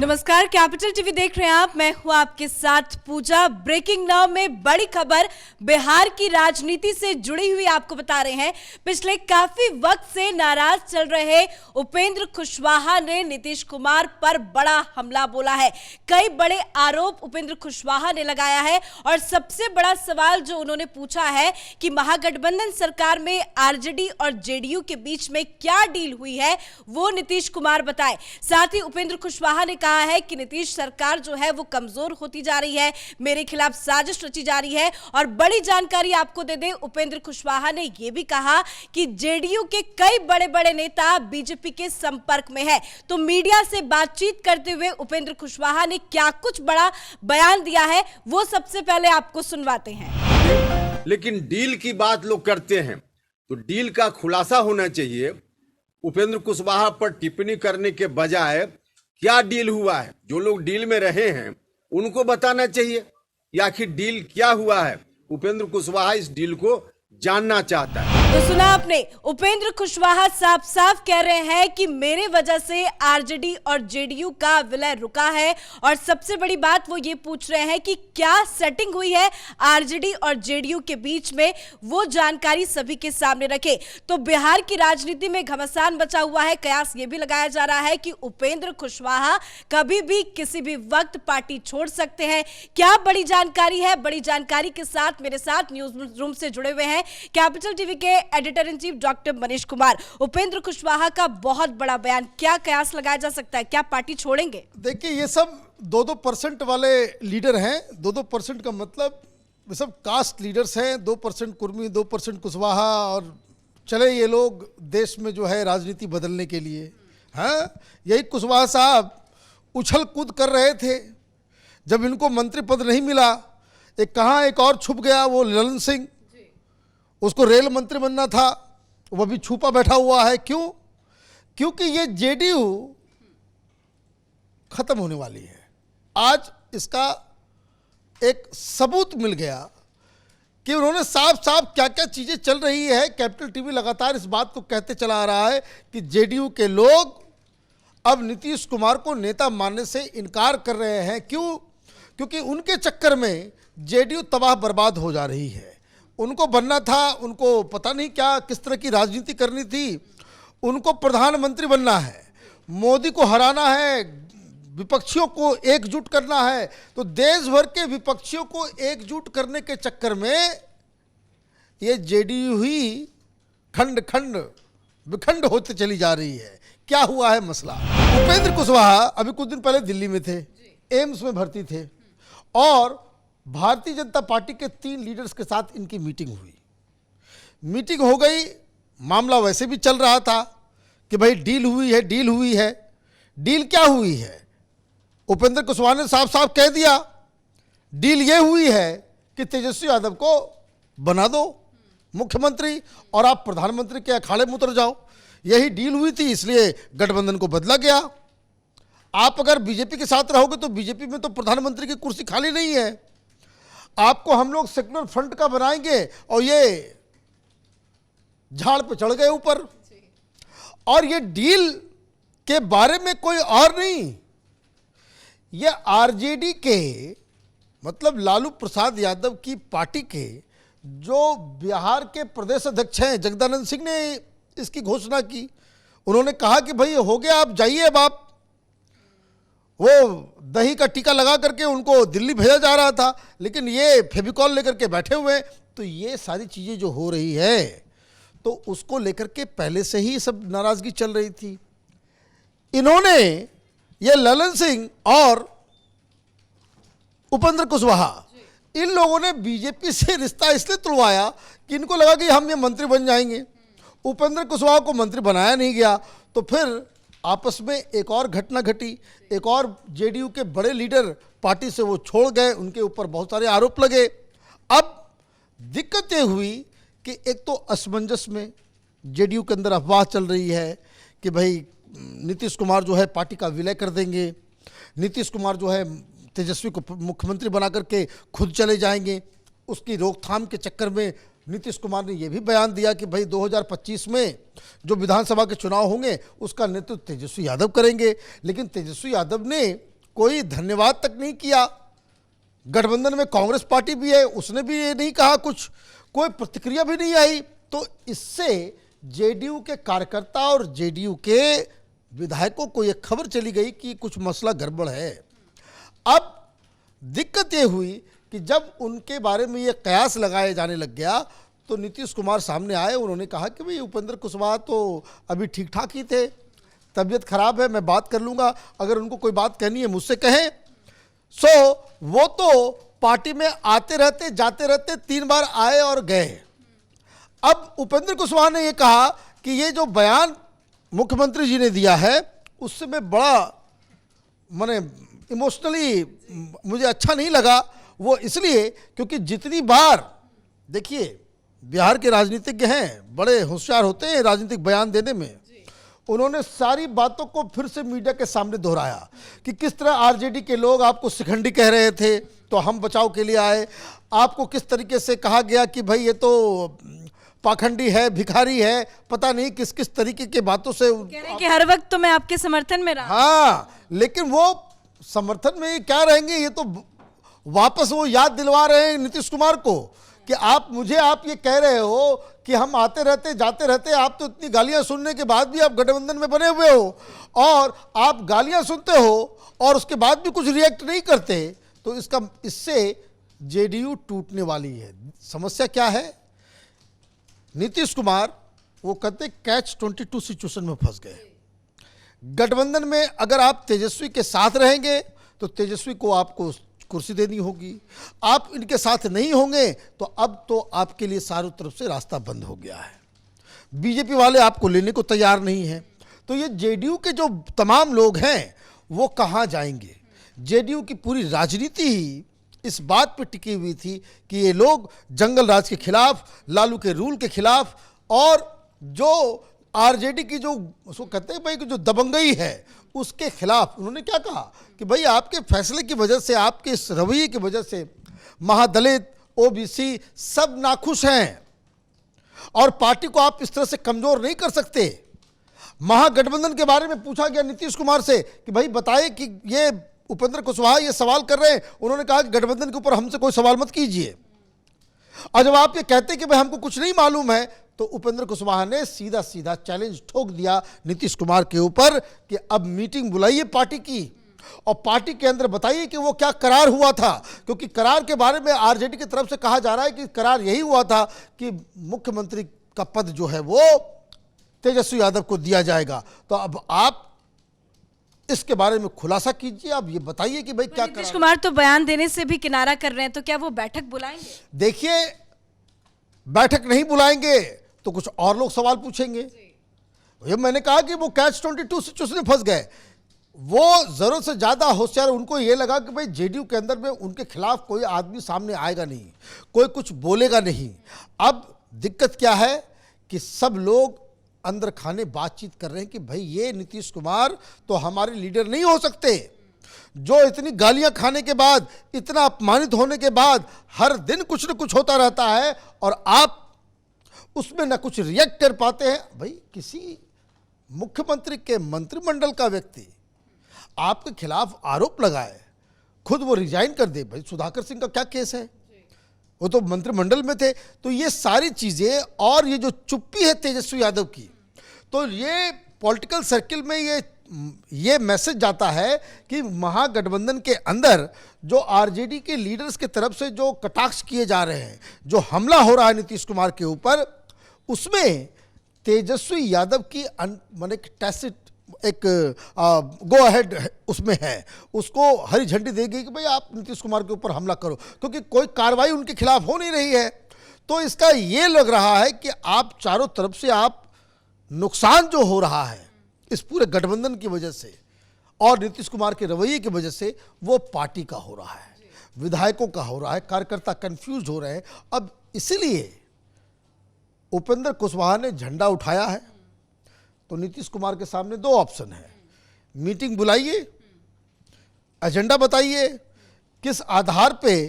नमस्कार, capital TV देख रहे हैं आप। मैं हूं आपके साथ पूजा। ब्रेकिंग नाउ में बड़ी खबर बिहार की राजनीति से जुड़ी हुई आपको बता रहे हैं। पिछले काफी वक्त से नाराज चल रहे उपेंद्र कुशवाहा ने नीतीश कुमार पर बड़ा हमला बोला है। कई बड़े आरोप उपेंद्र कुशवाहा ने लगाया है और सबसे बड़ा सवाल जो उन्होंने पूछा है कि महागठबंधन सरकार में आरजेडी और जेडीयू के बीच में क्या डील हुई है वो नीतीश कुमार बताए। साथ ही उपेंद्र कुशवाहा ने कहा है कि नीतीश सरकार जो है वो कमजोर होती जा रही है, मेरे खिलाफ साजिश रची जा रही है। और बड़ी जानकारी आपको दे दें, उपेंद्र कुशवाहा ने यह भी कहा कि जेडीयू के कई बड़े बड़े नेता बीजेपी के संपर्क में है। तो मीडिया से बातचीत करते हुए उपेंद्र कुशवाहा ने क्या कुछ बड़ा बयान दिया है वो सबसे पहले आपको सुनवाते हैं। लेकिन डील की बात लोग करते हैं तो डील का खुलासा होना चाहिए। उपेंद्र कुशवाहा पर टिप्पणी करने के बजाय क्या डील हुआ है, जो लोग डील में रहे हैं उनको बताना चाहिए या आखिर डील क्या हुआ है। उपेंद्र कुशवाहा इस डील को जानना चाहता है। तो सुना आपने, उपेंद्र कुशवाहा साफ साफ कह रहे हैं कि मेरे वजह से आरजेडी और जेडीयू का विलय रुका है। और सबसे बड़ी बात वो ये पूछ रहे हैं कि क्या सेटिंग हुई है आरजेडी और जेडीयू के बीच में, वो जानकारी सभी के सामने रखे। तो बिहार की राजनीति में घमासान बचा हुआ है। कयास ये भी लगाया जा रहा है कि उपेंद्र कुशवाहा कभी भी किसी भी वक्त पार्टी छोड़ सकते हैं। क्या बड़ी जानकारी है, बड़ी जानकारी के साथ मेरे साथ न्यूज रूम से जुड़े हुए हैं कैपिटल टीवी के editor in chief doctor Manish Kumar. Upendra Kushwaha का बहुत बड़ा बयान, क्या कयास लगाया जा सकता है, क्या पार्टी छोड़ेंगे? देखिए, ये सब 2-2% वाले लीडर हैं। 2-2% का मतलब ये सब कास्ट लीडर्स हैं। 2% कुर्मी, 2% कुशवाहा, और चले ये लोग देश में जो है राजनीति बदलने के लिए। हाँ, यही कुशवाहा साहब उछल कूद कर रहे थे जब इनको मंत्री पद नहीं मिला। एक और छुप गया, वो ललन सिंह, उसको रेल मंत्री बनना था, वह भी छुपा बैठा हुआ है। क्यों? क्योंकि ये जेडीयू खत्म होने वाली है। आज इसका एक सबूत मिल गया कि उन्होंने साफ साफ क्या क्या चीजें चल रही है। कैपिटल टीवी लगातार इस बात को कहते चला आ रहा है कि जेडीयू के लोग अब नीतीश कुमार को नेता मानने से इनकार कर रहे हैं। क्यों? क्योंकि उनके चक्कर में जेडीयू तबाह बर्बाद हो जा रही है। उनको बनना था, उनको पता नहीं क्या किस तरह की राजनीति करनी थी। उनको प्रधानमंत्री बनना है, मोदी को हराना है, विपक्षियों को एकजुट करना है। तो देश भर के विपक्षियों को एकजुट करने के चक्कर में ये जेडीयू ही खंड खंड विखंड होते चली जा रही है। क्या हुआ है मसला? उपेंद्र कुशवाहा अभी कुछ दिन पहले दिल्ली में थे, एम्स में भर्ती थे, और भारतीय जनता पार्टी के 3 लीडर्स के साथ इनकी मीटिंग हुई। मीटिंग हो गई, मामला वैसे भी चल रहा था कि भाई डील हुई है, डील हुई है। डील क्या हुई है? उपेंद्र कुशवाहा ने साफ साफ कह दिया, डील ये हुई है कि तेजस्वी यादव को बना दो मुख्यमंत्री और आप प्रधानमंत्री के अखाड़े में उतर जाओ। यही डील हुई थी, इसलिए गठबंधन को बदला गया। आप अगर बीजेपी के साथ रहोगे तो बीजेपी में तो प्रधानमंत्री की कुर्सी खाली नहीं है। आपको हम लोग सेक्युलर फ्रंट का बनाएंगे, और ये झाड़ पे चढ़ गए ऊपर। और ये डील के बारे में कोई और नहीं, ये आरजेडी के मतलब लालू प्रसाद यादव की पार्टी के जो बिहार के प्रदेश अध्यक्ष हैं जगदानंद सिंह ने इसकी घोषणा की। उन्होंने कहा कि भाई हो गया, आप जाइए। अब आप वो दही का टीका लगा करके उनको दिल्ली भेजा जा रहा था, लेकिन ये फेविकॉल लेकर के बैठे हुए हैं। तो ये सारी चीज़ें जो हो रही है तो उसको लेकर के पहले से ही सब नाराज़गी चल रही थी। इन्होंने ये ललन सिंह और उपेंद्र कुशवाहा, इन लोगों ने बीजेपी से रिश्ता इसलिए तुड़वाया कि इनको लगा कि हम ये मंत्री बन जाएंगे। उपेंद्र कुशवाहा को मंत्री बनाया नहीं गया, तो फिर आपस में एक और घटना घटी। एक और जेडीयू के बड़े लीडर पार्टी से वो छोड़ गए, उनके ऊपर बहुत सारे आरोप लगे। अब दिक्कत ये हुई कि एक तो असमंजस में जेडीयू के अंदर अफवाह चल रही है कि भाई नीतीश कुमार जो है पार्टी का विलय कर देंगे, नीतीश कुमार जो है तेजस्वी को मुख्यमंत्री बना करके खुद चले जाएंगे। उसकी रोकथाम के चक्कर में नीतीश कुमार ने यह भी बयान दिया कि भाई 2025 में जो विधानसभा के चुनाव होंगे उसका नेतृत्व तेजस्वी यादव करेंगे। लेकिन तेजस्वी यादव ने कोई धन्यवाद तक नहीं किया। गठबंधन में कांग्रेस पार्टी भी है, उसने भी ये नहीं कहा, कुछ कोई प्रतिक्रिया भी नहीं आई। तो इससे जेडीयू के कार्यकर्ता और जेडीयू के विधायकों को ये खबर चली गई कि कुछ मसला गड़बड़ है। अब दिक्कत ये हुई कि जब उनके बारे में ये कयास लगाए जाने लग गया तो नीतीश कुमार सामने आए। उन्होंने कहा कि भाई उपेंद्र कुशवाहा तो अभी ठीक ठाक ही थे, तबीयत खराब है, मैं बात कर लूँगा, अगर उनको कोई बात कहनी है मुझसे कहें। वो तो पार्टी में आते रहते जाते रहते, 3 बार आए और गए। अब उपेंद्र कुशवाहा ने ये कहा कि ये जो बयान मुख्यमंत्री जी ने दिया है उससे मैं बड़ा माने इमोशनली मुझे अच्छा नहीं लगा। वो इसलिए क्योंकि जितनी बार, देखिए बिहार के राजनीतिज्ञ हैं, बड़े होशियार होते हैं राजनीतिक बयान देने में, उन्होंने सारी बातों को फिर से मीडिया के सामने दोहराया कि किस तरह आरजेडी के लोग आपको शिखंडी कह रहे थे तो हम बचाव के लिए आए, आपको किस तरीके से कहा गया कि भाई ये तो पाखंडी है, भिखारी है, पता नहीं किस किस तरीके की बातों से कह रहे हैं कि हर वक्त तो मैं आपके समर्थन में रहा। हाँ, लेकिन वो समर्थन में क्या रहेंगे, ये तो वापस वो याद दिलवा रहे हैं नीतीश कुमार को कि आप ये कह रहे हो कि हम आते रहते जाते रहते, आप तो इतनी गालियां सुनने के बाद भी आप गठबंधन में बने हुए हो और आप गालियां सुनते हो और उसके बाद भी कुछ रिएक्ट नहीं करते, तो इससे जेडीयू टूटने वाली है। समस्या क्या है, नीतीश कुमार वो कहते कैच 22 सिचुएशन में फंस गए। गठबंधन में अगर आप तेजस्वी के साथ रहेंगे तो तेजस्वी को आपको कुर्सी देनी होगी, आप इनके साथ नहीं होंगे तो अब तो आपके लिए चारों तरफ से रास्ता बंद हो गया है। बीजेपी वाले आपको लेने को तैयार नहीं हैं, तो ये जेडीयू के जो तमाम लोग हैं वो कहाँ जाएंगे। जेडीयू की पूरी राजनीति ही इस बात पर टिकी हुई थी कि ये लोग जंगल राज के खिलाफ, लालू के रूल के खिलाफ और जो आरजेडी की जो उसको कहते हैं भाई जो दबंगई है उसके खिलाफ। उन्होंने क्या कहा कि भाई आपके फैसले की वजह से, आपके इस रवैये की वजह से महादलित, ओबीसी सब नाखुश हैं और पार्टी को आप इस तरह से कमजोर नहीं कर सकते। महागठबंधन के बारे में पूछा गया नीतीश कुमार से कि भाई बताइए कि ये उपेंद्र कुशवाहा ये सवाल कर रहे हैं, उन्होंने कहा कि गठबंधन के ऊपर हमसे कोई सवाल मत कीजिए। और जब आप ये कहते कि भाई हमको कुछ नहीं मालूम है, तो उपेंद्र कुशवाहा ने सीधा सीधा चैलेंज ठोक दिया नीतीश कुमार के ऊपर कि अब मीटिंग बुलाइए पार्टी की और पार्टी के अंदर बताइए कि वो क्या करार हुआ था, क्योंकि करार के बारे में आरजेडी की तरफ से कहा जा रहा है कि करार यही हुआ था कि मुख्यमंत्री का पद जो है वो तेजस्वी यादव को दिया जाएगा। तो अब आप इसके बारे में खुलासा कीजिए, आप ये बताइए कि भाई क्या नीतीश कुमार तो बयान देने से भी किनारा कर रहे हैं, तो क्या वो बैठक बुलाएंगे? देखिए, बैठक नहीं बुलाएंगे तो कुछ और लोग सवाल पूछेंगे। ये मैंने कहा कि वो कैच 22 सिचुएशन में फंस गए। वो जरूरत से ज्यादा होशियार, उनको ये लगा कि भाई जेडीयू के अंदर में उनके खिलाफ कोई आदमी सामने आएगा नहीं, कोई कुछ बोलेगा नहीं। अब दिक्कत क्या है कि सब लोग अंदर खाने बातचीत कर रहे हैं कि भाई ये नीतीश कुमार तो हमारे लीडर नहीं हो सकते, जो इतनी गालियां खाने के बाद, इतना अपमानित होने के बाद हर दिन कुछ न कुछ होता रहता है और आप उसमें न कुछ रिएक्ट कर पाते हैं। भाई किसी मुख्यमंत्री के मंत्रिमंडल का व्यक्ति आपके खिलाफ आरोप लगाए, खुद वो रिजाइन कर दे। भाई सुधाकर सिंह का क्या केस है, वो तो मंत्रिमंडल में थे। तो ये सारी चीजें और ये जो चुप्पी है तेजस्वी यादव की, तो ये पॉलिटिकल सर्किल में ये मैसेज जाता है कि महागठबंधन के अंदर जो आरजेडी के लीडर्स के तरफ से जो कटाक्ष किए जा रहे हैं, जो हमला हो रहा है नीतीश कुमार के ऊपर, उसमें तेजस्वी यादव की माने टैसिट एक गो अहेड उसमें है, उसको हरी झंडी देगी कि भाई आप नीतीश कुमार के ऊपर हमला करो, क्योंकि कोई कार्रवाई उनके खिलाफ हो नहीं रही है। तो इसका ये लग रहा है कि आप चारों तरफ से आप नुकसान जो हो रहा है इस पूरे गठबंधन की वजह से और नीतीश कुमार के रवैये की वजह से, वो पार्टी का हो रहा है, विधायकों का हो रहा है, कार्यकर्ता कंफ्यूज हो रहे हैं। अब इसीलिए उपेंद्र कुशवाहा ने झंडा उठाया है। तो नीतीश कुमार के सामने 2 ऑप्शन है, मीटिंग बुलाइए, एजेंडा बताइए, किस आधार पे,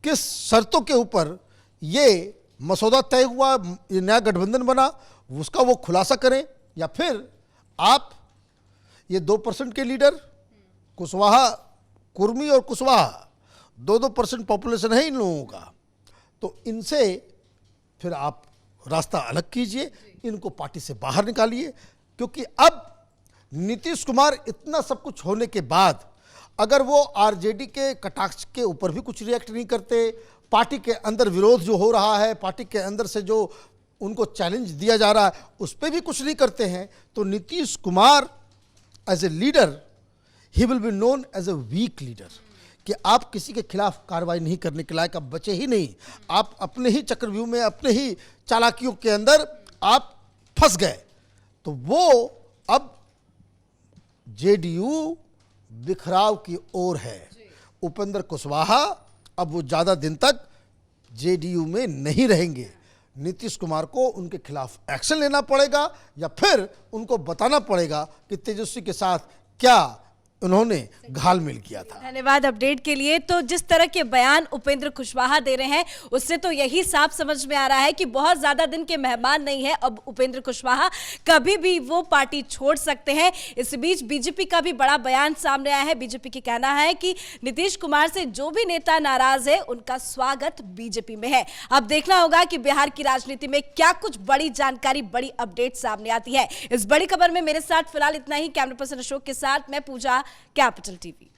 किस शर्तों के ऊपर ये मसौदा तय हुआ, ये नया गठबंधन बना, उसका वो खुलासा करें, या फिर आप ये 2% के लीडर कुशवाहा कुर्मी और कुशवाहा 2-2% पॉपुलेशन है इन लोगों का, तो इनसे फिर आप रास्ता अलग कीजिए, इनको पार्टी से बाहर निकालिए। क्योंकि अब नीतीश कुमार इतना सब कुछ होने के बाद अगर वो आरजेडी के कटाक्ष के ऊपर भी कुछ रिएक्ट नहीं करते, पार्टी के अंदर विरोध जो हो रहा है, पार्टी के अंदर से जो उनको चैलेंज दिया जा रहा है उस पर भी कुछ नहीं करते हैं, तो Nitish Kumar as a leader he will be known as a weak leader, कि आप किसी के खिलाफ कार्रवाई नहीं करने के लायक आप बचे ही नहीं। आप अपने ही चक्रव्यूह में, अपने ही चालाकियों के अंदर आप फंस गए। तो वो अब जेडीयू बिखराव की ओर है। उपेंद्र कुशवाहा अब वो ज़्यादा दिन तक जेडीयू में नहीं रहेंगे। नीतीश कुमार को उनके खिलाफ एक्शन लेना पड़ेगा या फिर उनको बताना पड़ेगा कि तेजस्वी के साथ क्या उन्होंने घालमेल किया था। धन्यवाद अपडेट के लिए। तो जिस तरह के बयान उपेंद्र कुशवाहा दे रहे हैं उससे तो यही साफ समझ में आ रहा है कि बहुत ज्यादा दिन के मेहमान नहीं है अब उपेंद्र कुशवाहा, कभी भी वो पार्टी छोड़ सकते हैं। इस बीच बीजेपी का भी बड़ा बयान सामने आया है। बीजेपी की कहना है कि नीतीश कुमार से जो भी नेता नाराज है उनका स्वागत बीजेपी में है। अब देखना होगा कि बिहार की राजनीति में क्या कुछ बड़ी जानकारी, बड़ी अपडेट सामने आती है। इस बड़ी खबर में मेरे साथ फिलहाल इतना ही। कैमरा पर्सन अशोक के साथ मैं पूजा, कैपिटल टीवी।